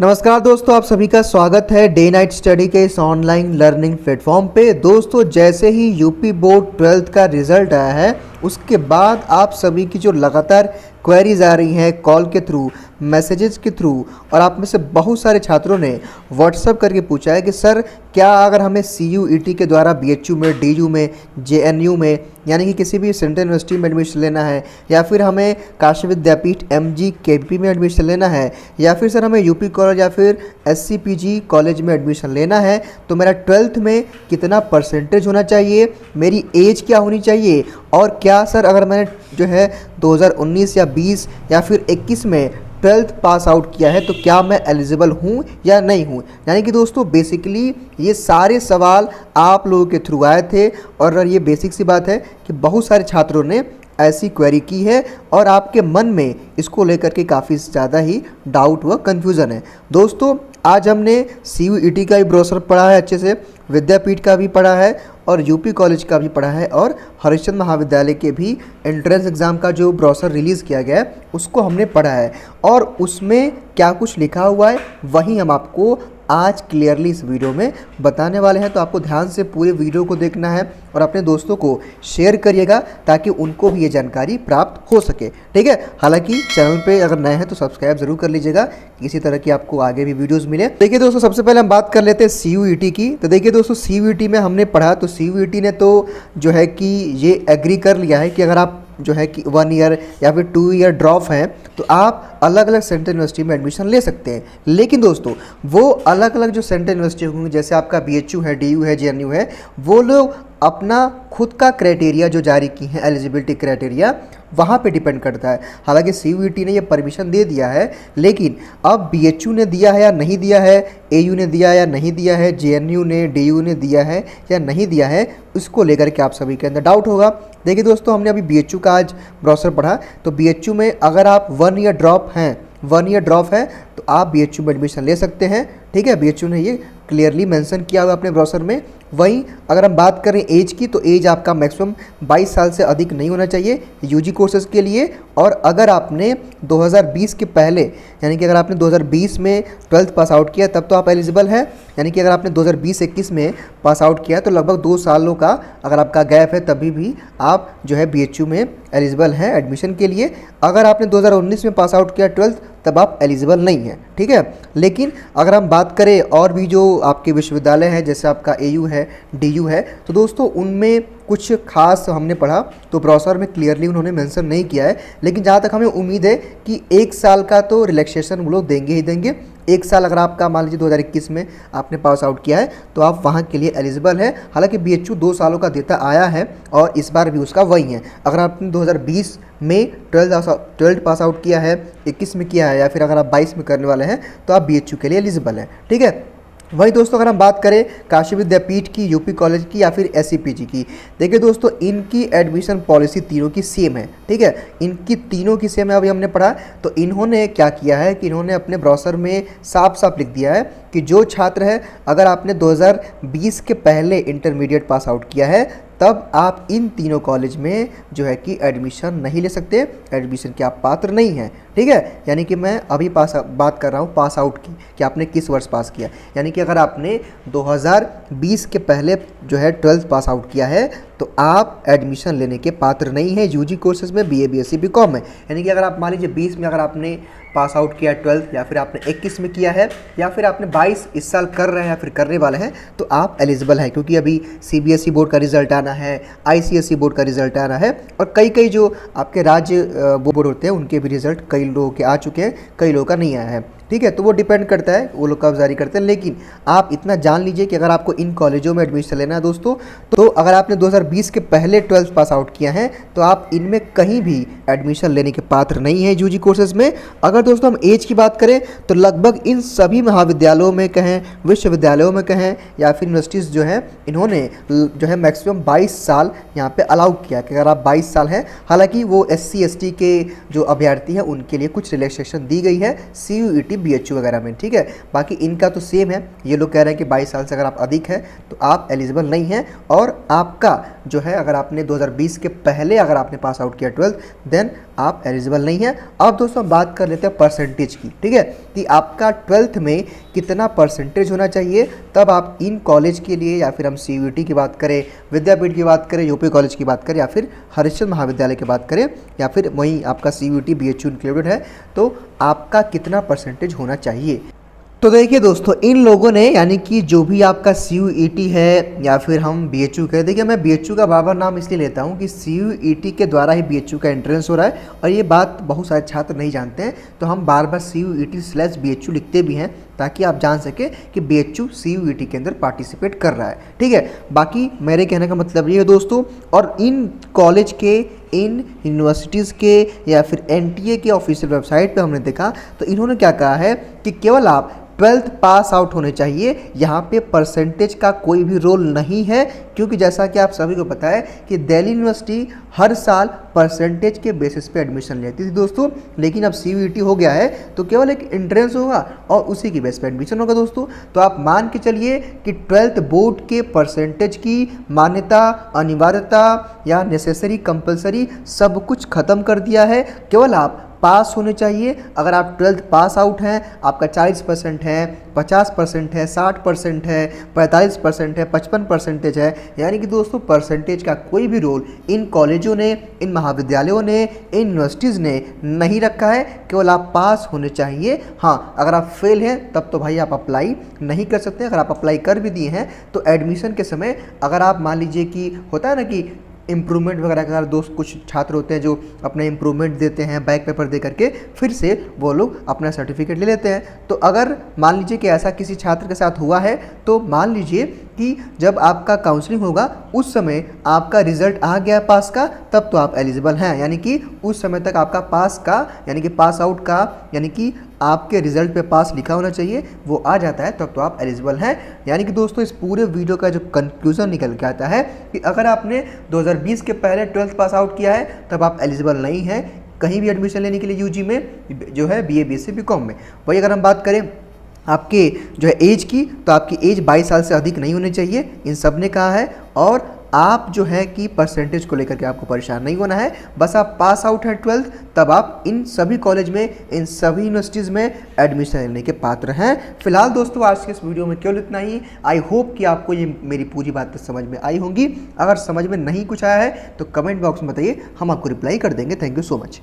नमस्कार दोस्तों, आप सभी का स्वागत है डे नाइट स्टडी के इस ऑनलाइन लर्निंग प्लेटफॉर्म पे। दोस्तों, जैसे ही यूपी बोर्ड 12th का रिज़ल्ट आया है उसके बाद आप सभी की जो लगातार क्वेरीज आ रही हैं कॉल के थ्रू, मैसेजेस के थ्रू, और आप में से बहुत सारे छात्रों ने व्हाट्सअप करके पूछा है कि सर क्या अगर हमें CUET के द्वारा BHU में, DU में, JNU में यानी कि किसी भी सेंट्रल यूनिवर्सिटी में एडमिशन लेना है, या फिर हमें काशी विद्यापीठ MG KP में एडमिशन लेना है, या फिर सर हमें UP कॉलेज या फिर SCPG कॉलेज में एडमिशन लेना है, तो मेरा 12th में कितना परसेंटेज होना चाहिए, मेरी एज क्या होनी चाहिए, और क्या सर अगर मैंने जो है 2019 या 20 या फिर 21 में 12th पास आउट किया है तो क्या मैं एलिजिबल हूँ या नहीं हूँ। यानी कि दोस्तों बेसिकली ये सारे सवाल आप लोगों के थ्रू आए थे, और ये बेसिक सी बात है कि बहुत सारे छात्रों ने ऐसी क्वेरी की है और आपके मन में इसको लेकर के काफ़ी ज़्यादा ही डाउट व कन्फ्यूज़न है। दोस्तों आज हमने CUET का भी ब्रोशर पढ़ा है, अच्छे से विद्यापीठ का भी पढ़ा है, और UP कॉलेज का भी पढ़ा है, और हरिश्चंद्र महाविद्यालय के भी एंट्रेंस एग्ज़ाम का जो ब्रोशर रिलीज़ किया गया है उसको हमने पढ़ा है, और उसमें क्या कुछ लिखा हुआ है वही हम आपको आज क्लियरली इस वीडियो में बताने वाले हैं। तो आपको ध्यान से पूरे वीडियो को देखना है और अपने दोस्तों को शेयर करिएगा ताकि उनको भी ये जानकारी प्राप्त हो सके, ठीक है। हालांकि चैनल पे अगर नए हैं तो सब्सक्राइब जरूर कर लीजिएगा, इसी तरह की आपको आगे भी वीडियोस मिले। देखिए दोस्तों, सबसे पहले हम बात कर लेते हैं CUET की। तो देखिए दोस्तों, CUET में हमने पढ़ा तो CUET ने तो जो है कि ये एग्री कर लिया है कि अगर आप जो है कि 1 ईयर या फिर 2 ईयर ड्रॉप हैं तो आप अलग अलग सेंट्रल यूनिवर्सिटी में एडमिशन ले सकते हैं। लेकिन दोस्तों वो अलग अलग जो सेंट्रल यूनिवर्सिटी होंगी, जैसे आपका BHU है, DU है, JNU है, वो लोग अपना खुद का क्राइटेरिया जो जारी की है, एलिजिबिलिटी क्राइटेरिया, वहाँ पे डिपेंड करता है। हालांकि CUET ने ये परमिशन दे दिया है, लेकिन अब BHU ने दिया है या नहीं दिया है, AU ने दिया या नहीं दिया है, JNU ने, DU ने दिया है या नहीं दिया है, उसको लेकर के आप सभी के अंदर डाउट होगा। देखिए दोस्तों, हमने अभी BHU का आज ब्रोशर पढ़ा, तो BHU में अगर आप 1 ईयर ड्रॉप हैं, 1 ईयर ड्रॉप है तो आप BHU में एडमिशन ले सकते हैं, ठीक है। BHU ने ये क्लियरली मेंशन किया हुआ अपने ब्रोशर में। वहीं अगर हम बात करें एज की, तो एज आपका मैक्सिमम 22 साल से अधिक नहीं होना चाहिए UG कोर्सेज़ के लिए, और अगर आपने 2020 के पहले यानी कि अगर आपने 2020 में 12th पास आउट किया तब तो आप एलिजिबल हैं। यानी कि अगर आपने 2020-21 में पास आउट किया तो लगभग 2 सालों का अगर आपका गैप है तभी भी आप जो है BHU में एलिजिबल हैं एडमिशन के लिए। अगर आपने 2019 में पास आउट किया 12th तब आप एलिजिबल नहीं हैं, ठीक है। लेकिन अगर हम बात करें और भी जो आपके विश्वविद्यालय हैं, जैसे आपका AU है, DU है, तो दोस्तों उनमें कुछ खास हमने पढ़ा तो ब्रोशर में क्लियरली उन्होंने मेंशन नहीं किया है, लेकिन जहाँ तक हमें उम्मीद है कि 1 साल का तो रिलैक्सेशन वो लोग देंगे ही देंगे। 1 साल अगर आपका मान लीजिए 2021 में आपने पास आउट किया है तो आप वहाँ के लिए एलिजिबल है। हालांकि BHU 2 सालों का देता आया है और इस बार भी उसका वही है। अगर आपने 2020 में 12th पास आउट किया है, 21 में किया है, या फिर अगर आप 22 में करने वाले हैं तो आप BHU के लिए एलिजिबल हैं, ठीक है। वही दोस्तों अगर हम बात करें काशी विद्यापीठ की, UP कॉलेज की, या फिर SCPG की, देखिए दोस्तों इनकी एडमिशन पॉलिसी तीनों की सेम है, ठीक है। इनकी तीनों की सेम है। अभी हमने पढ़ा तो इन्होंने क्या किया है कि इन्होंने अपने ब्रोशर में साफ साफ लिख दिया है कि जो छात्र है अगर आपने 2020 के पहले इंटरमीडिएट पास आउट किया है तब आप इन तीनों कॉलेज में जो है कि एडमिशन नहीं ले सकते, एडमिशन के आप पात्र नहीं हैं, ठीक है। यानी कि मैं अभी बात कर रहा हूँ पास आउट की, कि आपने किस वर्ष पास किया। यानी कि अगर आपने 2020 के पहले जो है 12th पास आउट किया है तो आप एडमिशन लेने के पात्र नहीं हैं UG कोर्सेज में, BA BSc BCom में। यानी कि अगर आप मान लीजिए 20 में अगर आपने पास आउट किया 12th, या फिर आपने 21 में किया है, या फिर आपने 22 इस साल कर रहे हैं या फिर करने वाले हैं, तो आप एलिजिबल हैं, क्योंकि अभी CBSE बोर्ड का रिजल्ट आना है, ICSE बोर्ड का रिजल्ट आना है, और कई जो आपके राज्य बोर्ड होते हैं उनके भी रिजल्ट कई लोगों के आ चुके हैं, कई लोगों का नहीं आया है, ठीक है। तो वो डिपेंड करता है वो लोग कब जारी करते हैं। लेकिन आप इतना जान लीजिए कि अगर आपको इन कॉलेजों में एडमिशन लेना है दोस्तों, तो अगर आपने 2020 के पहले 12th पास आउट किया है तो आप इनमें कहीं भी एडमिशन लेने के पात्र नहीं है UG कोर्सेज में। अगर दोस्तों हम एज की बात करें तो लगभग इन सभी महाविद्यालयों में कहें, विश्वविद्यालयों में कहें, या फिर यूनिवर्सिटीज़ जो हैं, इन्होंने जो है मैक्सिमम 22 साल यहाँ पे अलाउ किया कि अगर आप 22 साल हैं। हालांकि वो SC ST के जो अभ्यर्थी हैं उनके लिए कुछ रिलैक्सेशन दी गई है CUET BHU वगैरह में, ठीक है। बाकी इनका तो सेम है। ये लोग कह रहे हैं कि 22 साल से अगर आप अधिक हैं तो आप एलिजिबल नहीं हैं, और आपका जो है अगर आपने 2020 के पहले अगर आपने पास आउट किया 12th, देन आप एलिजिबल नहीं हैं। अब दोस्तों बात कर लेते हैं परसेंटेज की, ठीक है, कि आपका 12th में कितना परसेंटेज होना चाहिए, तब आप इन कॉलेज के लिए, या फिर हम CUET की बात करें, विद्यापीठ की बात करें, यूपी कॉलेज की बात करें, या फिर हरिश्चंद्र महाविद्यालय की बात करें, या फिर वहीं आपका CUET BHU इंक्लूडेड है, तो आपका कितना परसेंटेज होना चाहिए। तो देखिए दोस्तों, इन लोगों ने, यानी कि जो भी आपका CUET है या फिर हम BHU कहें, देखिए मैं BHU का बार बार नाम इसलिए लेता हूँ कि CUET के द्वारा ही BHU का एंट्रेंस हो रहा है, और ये बात बहुत सारे छात्र नहीं जानते हैं, तो हम बार बार CUET/BHU लिखते भी हैं ताकि आप जान सकें कि BHU CUET के अंदर पार्टिसिपेट कर रहा है, ठीक है। बाकी मेरे कहने का मतलब ये है दोस्तों, और इन कॉलेज के, इन यूनिवर्सिटीज़ के या फिर NTA के ऑफिशियल वेबसाइट पे हमने देखा तो इन्होंने क्या कहा है कि केवल आप 12th पास आउट होने चाहिए, यहाँ पे परसेंटेज का कोई भी रोल नहीं है, क्योंकि जैसा कि आप सभी को पता है कि दिल्ली यूनिवर्सिटी हर साल परसेंटेज के बेसिस पे एडमिशन लेती थी दोस्तों, लेकिन अब CUET हो गया है तो केवल एक एंट्रेंस होगा और उसी की बेस पे एडमिशन होगा दोस्तों। तो आप मान के चलिए कि 12th बोर्ड के परसेंटेज की मान्यता, अनिवार्यता या नेसेसरी कंपलसरी सब कुछ खत्म कर दिया है, केवल आप पास होने चाहिए। अगर आप 12th पास आउट हैं, आपका 40% है, 50% है, 60% है, 45% है, 55% है, यानी कि दोस्तों परसेंटेज का कोई भी रोल इन कॉलेजों ने, इन महाविद्यालयों ने, इन यूनिवर्सिटीज़ ने नहीं रखा है, केवल आप पास होने चाहिए। हाँ, अगर आप फेल हैं तब तो भाई आप अप्लाई नहीं कर सकते। अगर आप अप्लाई कर भी दिए हैं तो एडमिशन के समय अगर आप मान लीजिए कि होता है ना कि इम्प्रूवमेंट वगैरह का, दोस्त कुछ छात्र होते हैं जो अपने इम्प्रूवमेंट देते हैं बैक पेपर दे करके, फिर से वो लोग अपना सर्टिफिकेट ले लेते हैं। तो अगर मान लीजिए कि ऐसा किसी छात्र के साथ हुआ है तो मान लीजिए कि जब आपका काउंसलिंग होगा उस समय आपका रिजल्ट आ गया पास का, तब तो आप एलिजिबल हैं, यानी कि उस समय तक आपका पास का, यानी कि पास आउट का, यानी कि आपके रिजल्ट पे पास लिखा होना चाहिए, वो आ जाता है, तब तो आप एलिजिबल हैं। यानी कि दोस्तों इस पूरे वीडियो का जो कंक्लूजन निकल के आता है कि अगर आपने 2020 के पहले 12th पास आउट किया है तब आप एलिजिबल नहीं हैं कहीं भी एडमिशन लेने के लिए UG में, जो है BA BSc BCom में। वही अगर हम बात करें आपके जो है एज की, तो आपकी एज 22 साल से अधिक नहीं होनी चाहिए, इन सब ने कहा है। और आप जो है कि परसेंटेज को लेकर के आपको परेशान नहीं होना है, बस आप पास आउट है 12th, तब आप इन सभी कॉलेज में, इन सभी यूनिवर्सिटीज़ में एडमिशन लेने के पात्र हैं। फिलहाल दोस्तों आज के इस वीडियो में केवल इतना ही। आई होप कि आपको ये मेरी पूरी बातें समझ में आई होंगी। अगर समझ में नहीं कुछ आया है तो कमेंट बॉक्स में बताइए, हम आपको रिप्लाई कर देंगे। Thank you so much.